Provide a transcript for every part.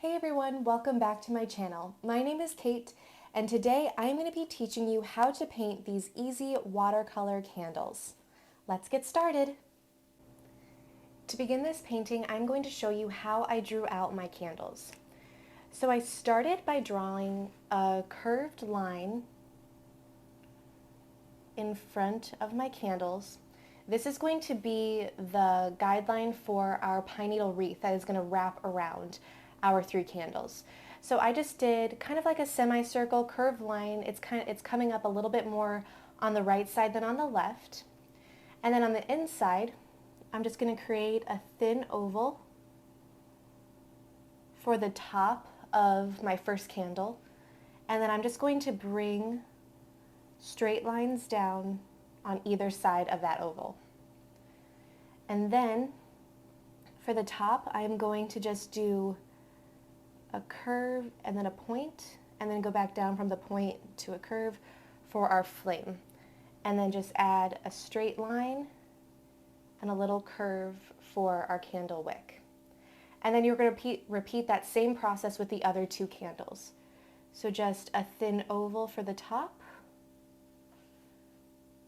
Hey everyone, welcome back to my channel. My name is Kate, and today I'm going to be teaching you how to paint these easy watercolor candles. Let's get started. To begin this painting, I'm going to show you how I drew out my candles. So I started by drawing a curved line in front of my candles. This is going to be the guideline for our pine needle wreath that is going to wrap around our 3 candles. So I just did kind of like a semicircle curved line. It's coming up a little bit more on the right side than on the left. And then on the inside, I'm just going to create a thin oval for the top of my first candle. And then I'm just going to bring straight lines down on either side of that oval. And then for the top, I'm going to just do a curve and then a point, and then go back down from the point to a curve for our flame. And then just add a straight line and a little curve for our candle wick. And then you're going to repeat that same process with the other 2 candles. So just a thin oval for the top,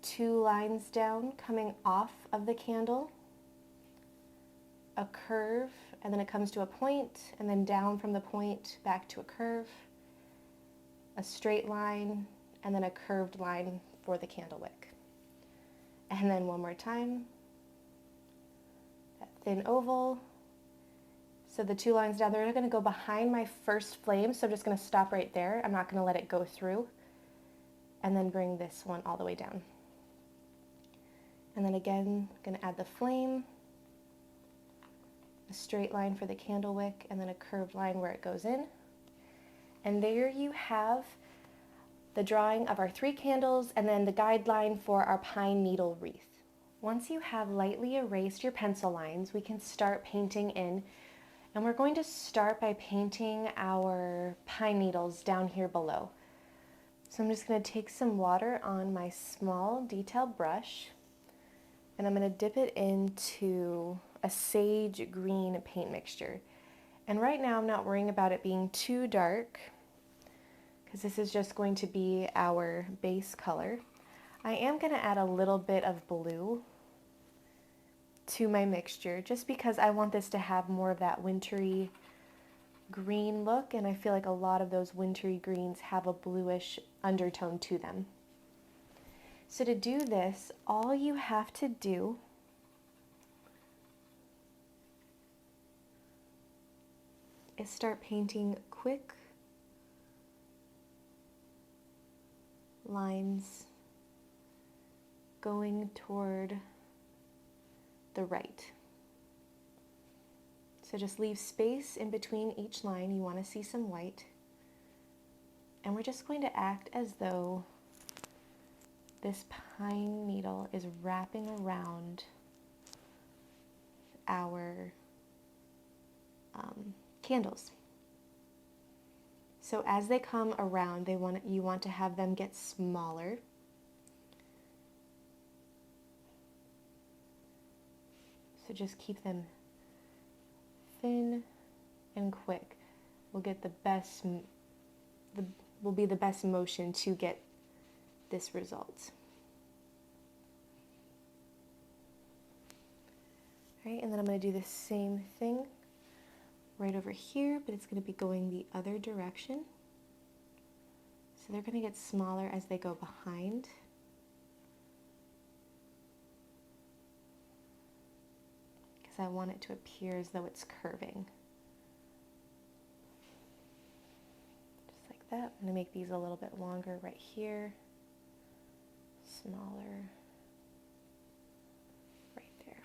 2 lines down coming off of the candle, a curve, and then it comes to a point, and then down from the point back to a curve, a straight line, and then a curved line for the candle wick. And then one more time, that thin oval. So the 2 lines down, they're going to go behind my first flame, so I'm just going to stop right there. I'm not going to let it go through. And then bring this one all the way down. And then again, I'm going to add the flame, a straight line for the candle wick, and then a curved line where it goes in. And there you have the drawing of our 3 candles and then the guideline for our pine needle wreath. Once you have lightly erased your pencil lines, we can start painting in. And we're going to start by painting our pine needles down here below. So I'm just going to take some water on my small detail brush, and I'm going to dip it into a sage green paint mixture. And right now I'm not worrying about it being too dark because this is just going to be our base color. I am going to add a little bit of blue to my mixture just because I want this to have more of that wintry green look, and I feel like a lot of those wintry greens have a bluish undertone to them. So to do this, all you have to do is start painting quick lines going toward the right. So just leave space in between each line. You want to see some white. And we're just going to act as though this pine needle is wrapping around our candles. So as they come around, you want to have them get smaller. So just keep them thin and quick. Will be the best motion to get this result. All right, and then I'm going to do the same thing right over here, but it's going to be going the other direction. So they're going to get smaller as they go behind. Because I want it to appear as though it's curving. Just like that. I'm going to make these a little bit longer right here. Smaller right there.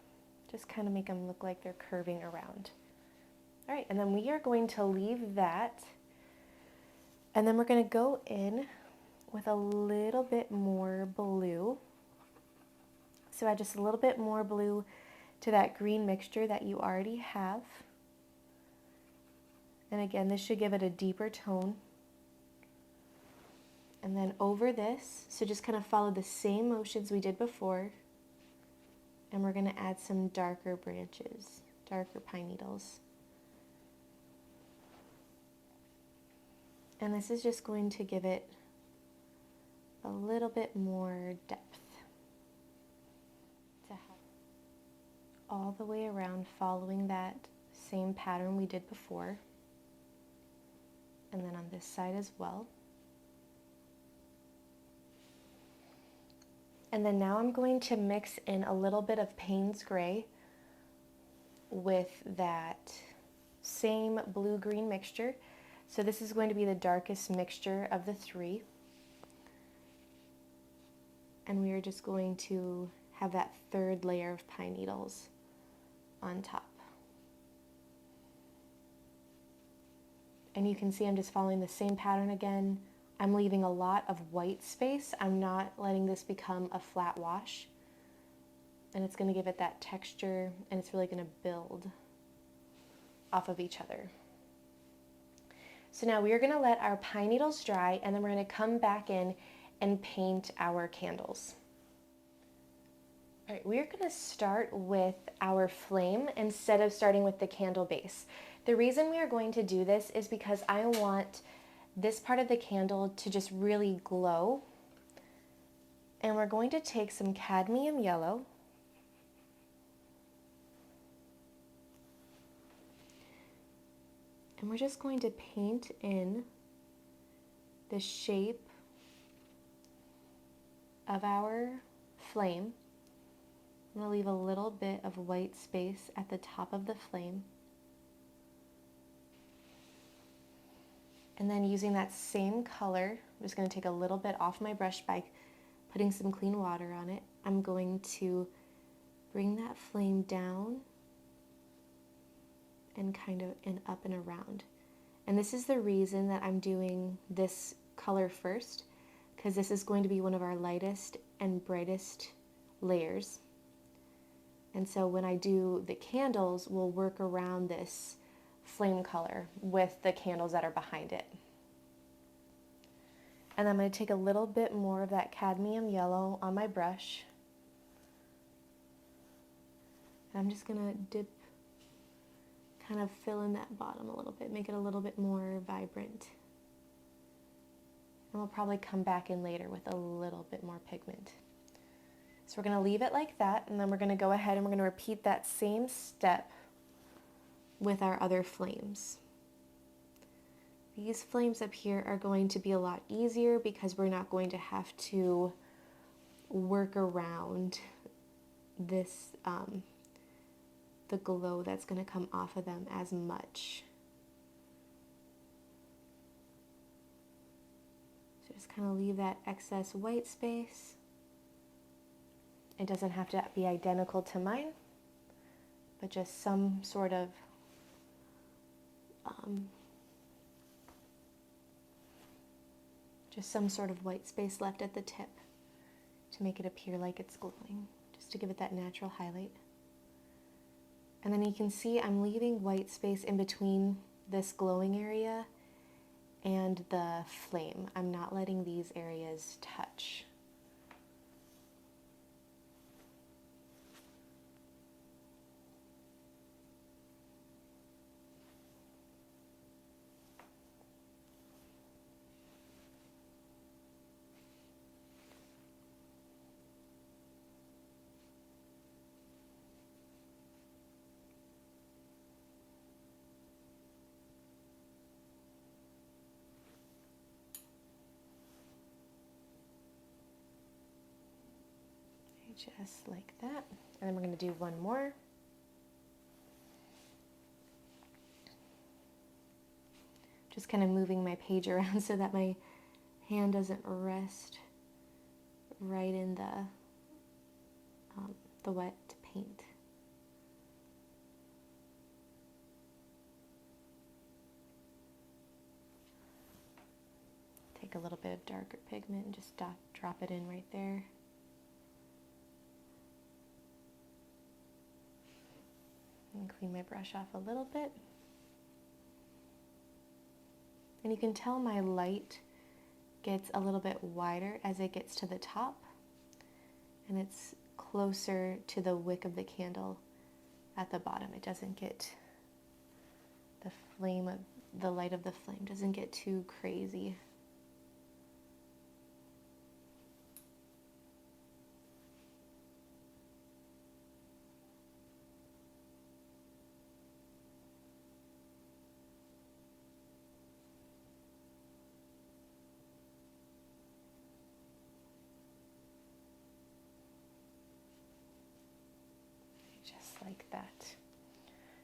Just kind of make them look like they're curving around. All right, and then we are going to leave that, and then we're going to go in with a little bit more blue. So add just a little bit more blue to that green mixture that you already have. And again, this should give it a deeper tone. And then over this, so just kind of follow the same motions we did before, and we're going to add some darker branches, darker pine needles. And this is just going to give it a little bit more depth. To help all the way around, following that same pattern we did before. And then on this side as well. And then now I'm going to mix in a little bit of Payne's Gray with that same blue-green mixture. So this is going to be the darkest mixture of the three. And we are just going to have that third layer of pine needles on top. And you can see I'm just following the same pattern again. I'm leaving a lot of white space. I'm not letting this become a flat wash. And it's going to give it that texture, and it's really going to build off of each other. So now we are going to let our pine needles dry, and then we're going to come back in and paint our candles. All right, we're going to start with our flame instead of starting with the candle base. The reason we are going to do this is because I want this part of the candle to just really glow. And we're going to take some cadmium yellow and we're just going to paint in the shape of our flame. I'm going to leave a little bit of white space at the top of the flame. And then using that same color, I'm just going to take a little bit off my brush by putting some clean water on it. I'm going to bring that flame down and kind of up and around. And this is the reason that I'm doing this color first, because this is going to be one of our lightest and brightest layers. And so when I do the candles, we'll work around this flame color with the candles that are behind it. And I'm going to take a little bit more of that cadmium yellow on my brush. And I'm just going to dip, kind of fill in that bottom a little bit, make it a little bit more vibrant. And we'll probably come back in later with a little bit more pigment. So we're going to leave it like that, and then we're going to go ahead and we're going to repeat that same step with our other flames. These flames up here are going to be a lot easier because we're not going to have to work around this, the glow that's going to come off of them as much. So just kind of leave that excess white space. It doesn't have to be identical to mine, but just some sort of white space left at the tip to make it appear like it's glowing, just to give it that natural highlight. And then you can see I'm leaving white space in between this glowing area and the flame. I'm not letting these areas touch. Just like that. And then we're going to do one more. Just kind of moving my page around so that my hand doesn't rest right in the wet paint. Take a little bit of darker pigment and just drop it in right there. And clean my brush off a little bit. And you can tell my light gets a little bit wider as it gets to the top, and it's closer to the wick of the candle at the bottom. It doesn't get the flame of the light of the flame doesn't get too crazy. Just like that.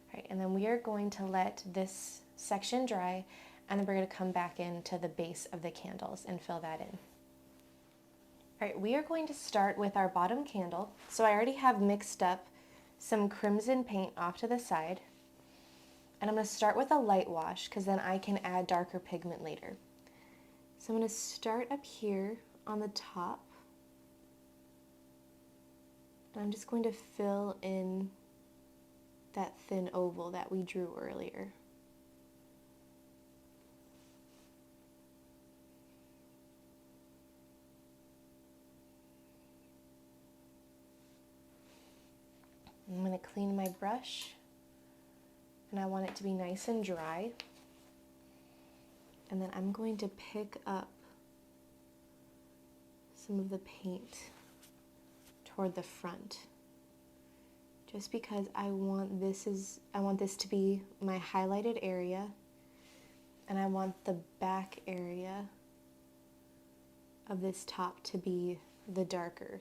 All right, and then we are going to let this section dry, and then we're going to come back into the base of the candles and fill that in. All right, we are going to start with our bottom candle. So I already have mixed up some crimson paint off to the side, and I'm going to start with a light wash because then I can add darker pigment later. So I'm going to start up here on the top, and I'm just going to fill in that thin oval that we drew earlier. I'm going to clean my brush, and I want it to be nice and dry. And then I'm going to pick up some of the paint toward the front, just because I want this to be my highlighted area, and I want the back area of this top to be the darker,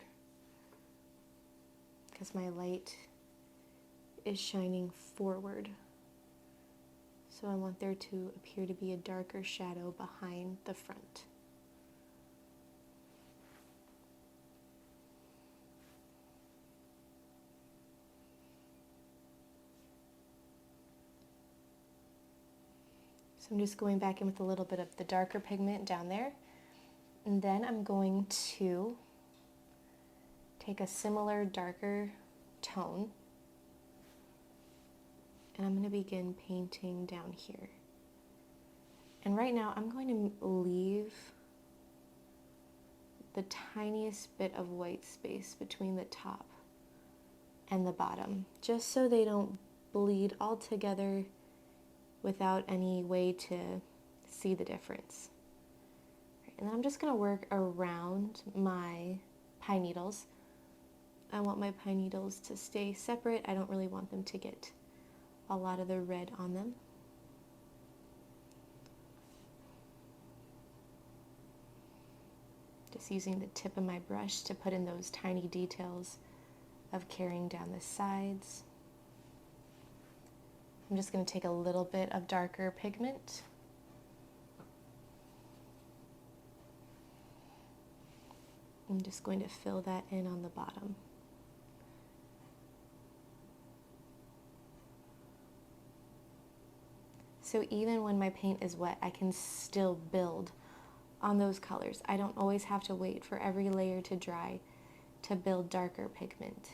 because my light is shining forward. So I want there to appear to be a darker shadow behind the front. So I'm just going back in with a little bit of the darker pigment down there. And then I'm going to take a similar darker tone, and I'm going to begin painting down here. And right now I'm going to leave the tiniest bit of white space between the top and the bottom, just so they don't bleed all together without any way to see the difference. And then I'm just going to work around my pine needles. I want my pine needles to stay separate. I don't really want them to get a lot of the red on them. Just using the tip of my brush to put in those tiny details of carrying down the sides. I'm just going to take a little bit of darker pigment. I'm just going to fill that in on the bottom. So even when my paint is wet, I can still build on those colors. I don't always have to wait for every layer to dry to build darker pigment.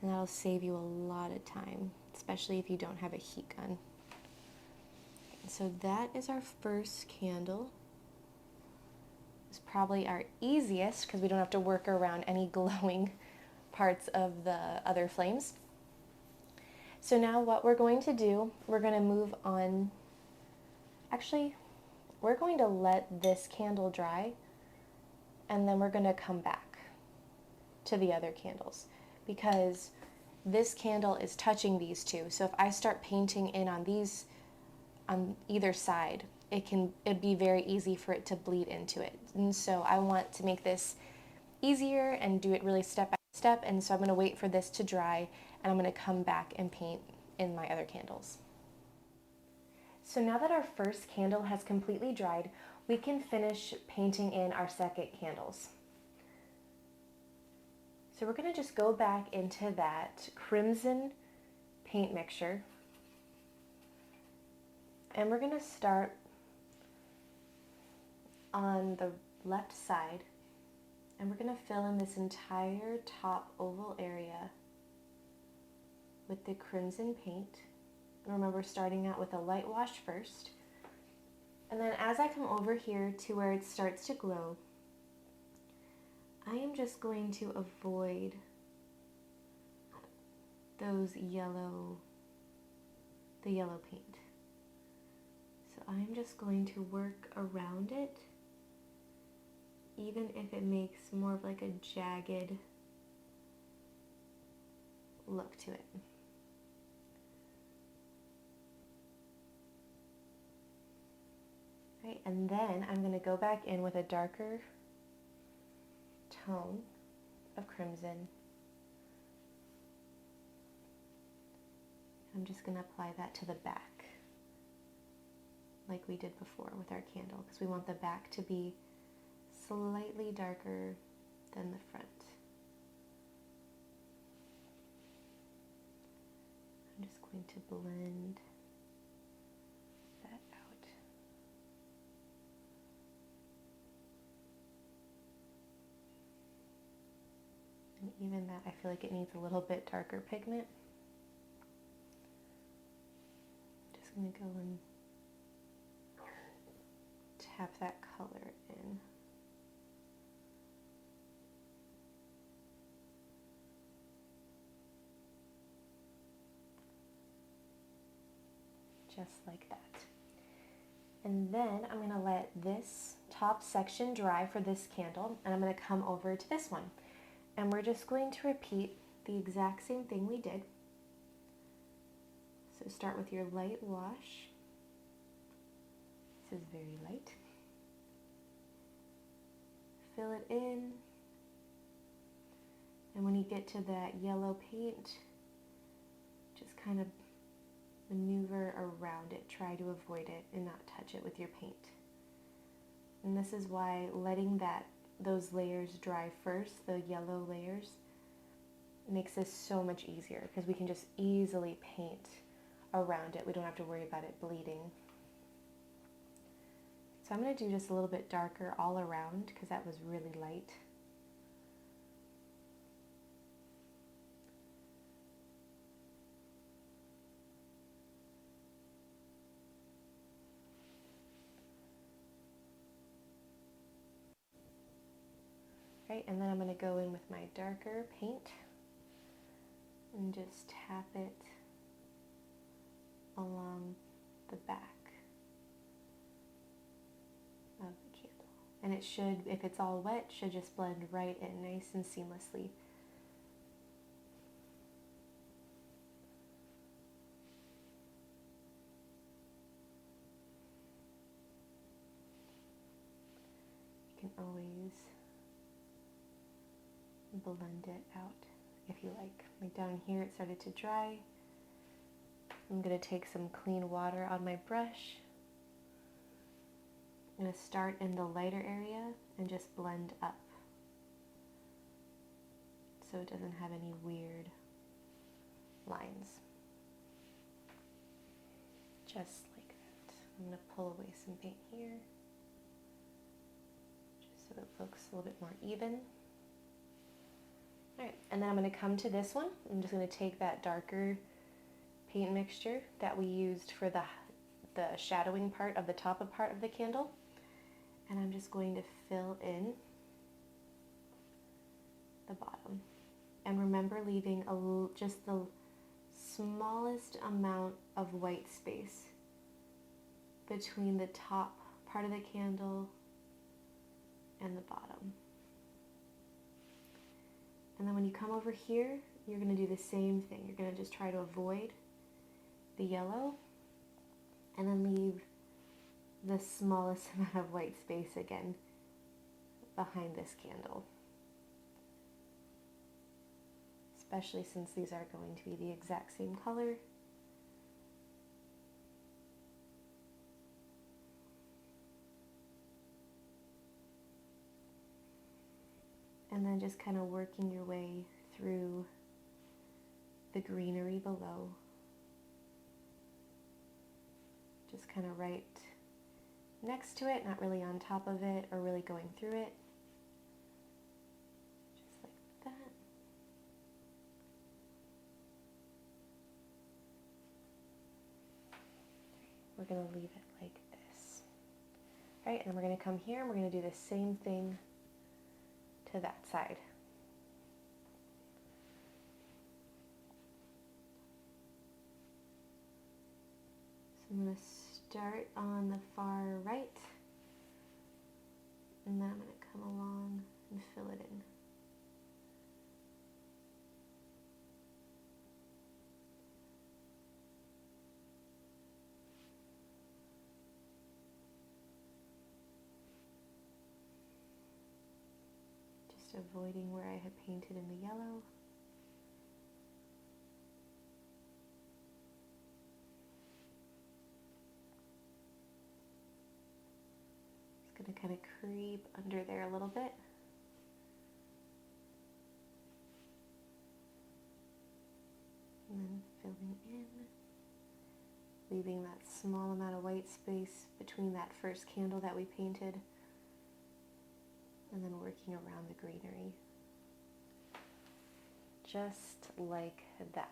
And that'll save you a lot of time, especially if you don't have a heat gun. So that is our first candle. It's probably our easiest because we don't have to work around any glowing parts of the other flames. So now what we're going to do, we're going to move on. Actually, we're going to let this candle dry, and then we're going to come back to the other candles, because this candle is touching these two. So if I start painting in on these on either side, it'd be very easy for it to bleed into it. And so I want to make this easier and do it really step by step. And so I'm going to wait for this to dry, and I'm going to come back and paint in my other candles. So now that our first candle has completely dried, we can finish painting in our second candles. So we're going to just go back into that crimson paint mixture, and we're going to start on the left side, and we're going to fill in this entire top oval area with the crimson paint. And remember, starting out with a light wash first, and then as I come over here to where it starts to glow, I am just going to avoid those yellow the yellow paint. So I'm just going to work around it, even if it makes more of like a jagged look to it. Right, and then I'm going to go back in with a darker tone of crimson. I'm just going to apply that to the back, like we did before with our candle, because we want the back to be slightly darker than the front. I'm just going to blend that out. And even that, I feel like it needs a little bit darker pigment. Just going to go and tap that color in. Just like that. And then I'm going to let this top section dry for this candle, and I'm going to come over to this one. And we're just going to repeat the exact same thing we did. So start with your light wash. This is very light. Fill it in. And when you get to that yellow paint, just kind of maneuver around it. Try to avoid it and not touch it with your paint. And this is why letting those layers dry first, the yellow layers, makes this so much easier, because we can just easily paint around it. We don't have to worry about it bleeding. So I'm going to do just a little bit darker all around, because that was really light. Right, and then I'm going to go in with my darker paint and just tap it along the back of the candle. And it should, if it's all wet, should just blend right in nice and seamlessly. You can always blend it out if you like. Like down here it started to dry. I'm going to take some clean water on my brush. I'm going to start in the lighter area and just blend up so it doesn't have any weird lines. Just like that. I'm going to pull away some paint here just so it looks a little bit more even. Alright, and then I'm going to come to this one. I'm just going to take that darker paint mixture that we used for the shadowing part of the top part of the candle, and I'm just going to fill in the bottom. And remember, leaving just the smallest amount of white space between the top part of the candle and the bottom. And then when you come over here, you're going to do the same thing. You're going to just try to avoid the yellow and then leave the smallest amount of white space again behind this candle. Especially since these are going to be the exact same color. And then just kind of working your way through the greenery below. Just kind of right next to it, not really on top of it or really going through it. Just like that. We're going to leave it like this. All right, and we're going to come here and we're going to do the same thing to that side. I'm going to start on the far right, and then I'm going to come along and fill it in. Just avoiding where I had painted in the yellow. Just going to kind of creep under there a little bit. And then filling in, leaving that small amount of white space between that first candle that we painted, and then working around the greenery. Just like that.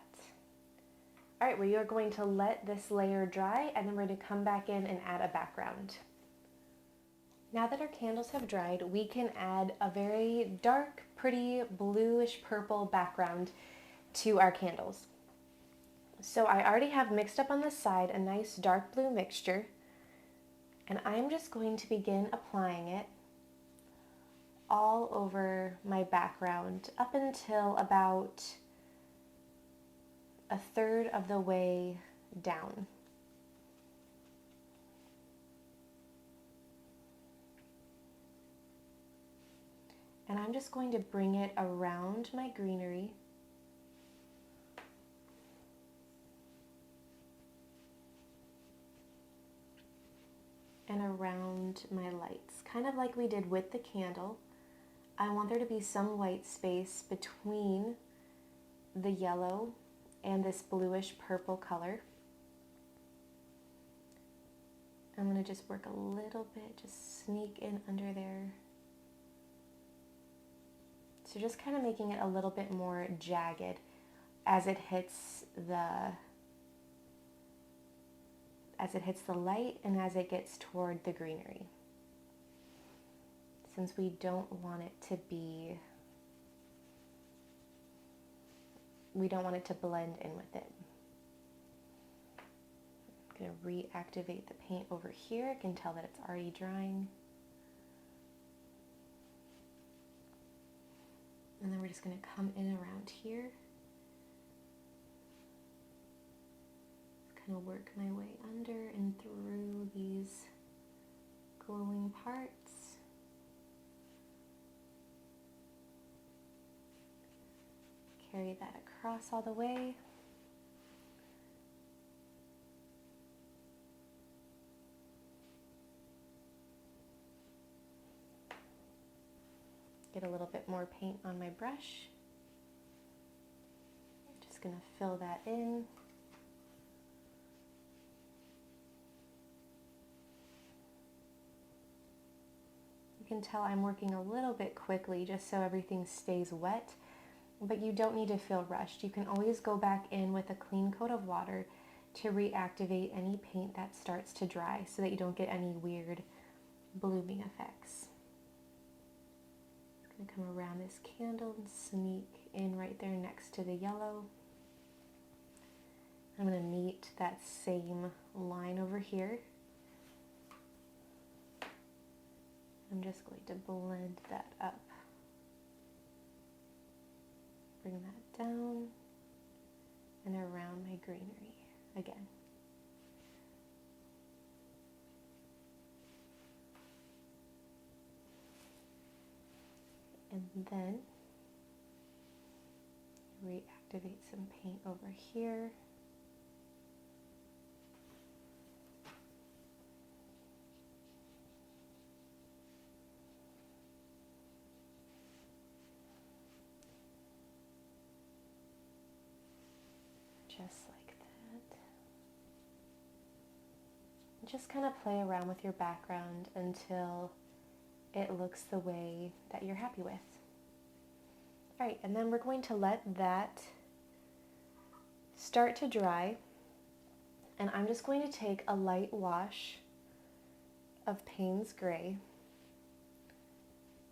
All right, we are going to let this layer dry, and then we're going to come back in and add a background. Now that our candles have dried, we can add a very dark, pretty bluish purple background to our candles. So I already have mixed up on the side a nice dark blue mixture, and I'm just going to begin applying it all over my background up until about a third of the way down. And I'm just going to bring it around my greenery and around my lights, kind of like we did with the candle. I want there to be some white space between the yellow and this bluish purple color. I'm going to just work a little bit, just sneak in under there. So just kind of making it a little bit more jagged as it hits the light and as it gets toward the greenery. Since we don't want it to blend in with it. I'm going to reactivate the paint over here. I can tell that it's already drying. And then we're just going to come in around here. Kind of work my way under and through these glowing parts. Carry that across all the way. Get a little bit more paint on my brush. I'm just going to fill that in. You can tell I'm working a little bit quickly just so everything stays wet, but you don't need to feel rushed. You can always go back in with a clean coat of water to reactivate any paint that starts to dry so that you don't get any weird blooming effects. I'm going to come around this candle and sneak in right there next to the yellow. I'm going to meet that same line over here. I'm just going to blend that up. Bring that down and around my greenery again. And then reactivate some paint over here. Just like that. Just kind of play around with your background until it looks the way that you're happy with. All right, and then we're going to let that start to dry, and I'm just going to take a light wash of Payne's Gray,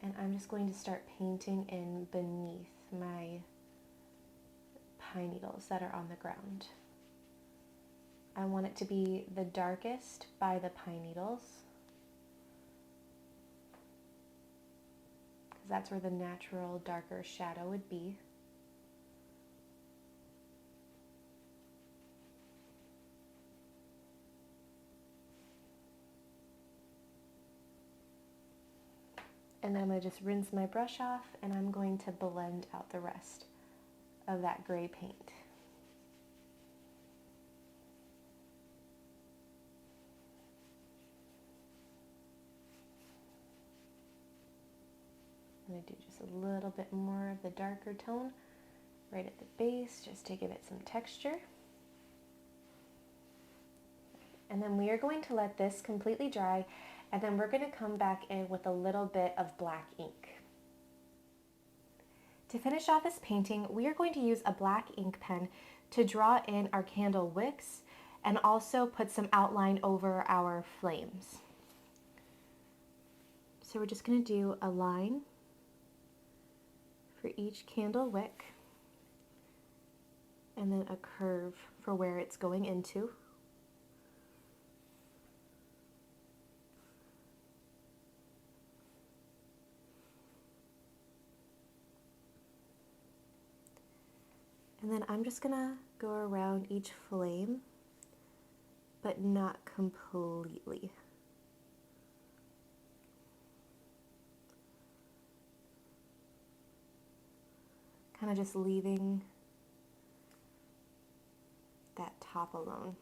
and I'm just going to start painting in beneath my pine needles that are on the ground. I want it to be the darkest by the pine needles, because that's where the natural darker shadow would be. And then I'm going to just rinse my brush off, and I'm going to blend out the rest of that gray paint. I'm going to do just a little bit more of the darker tone right at the base, just to give it some texture. And then we are going to let this completely dry, and then we're going to come back in with a little bit of black ink. To finish off this painting, we are going to use a black ink pen to draw in our candle wicks and also put some outline over our flames. So we're just going to do a line for each candle wick and then a curve for where it's going into. And then I'm just gonna go around each flame, but not completely. Kind of just leaving that top alone.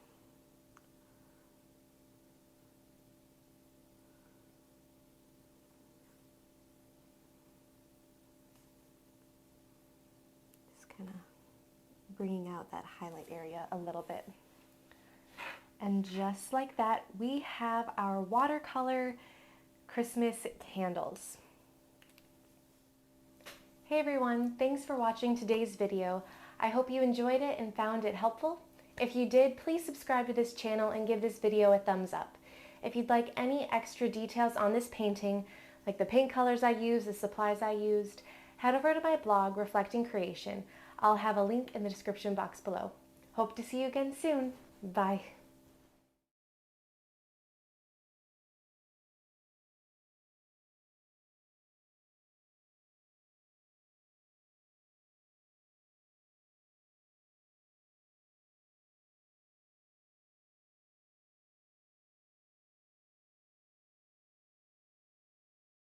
Just kind of bringing out that highlight area a little bit. And just like that, we have our watercolor Christmas candles. Hey everyone, thanks for watching today's video. I hope you enjoyed it and found it helpful. If you did, please subscribe to this channel and give this video a thumbs up. If you'd like any extra details on this painting, like the paint colors I used, the supplies I used, head over to my blog, Reflecting Creation. I'll have a link in the description box below. Hope to see you again soon. Bye.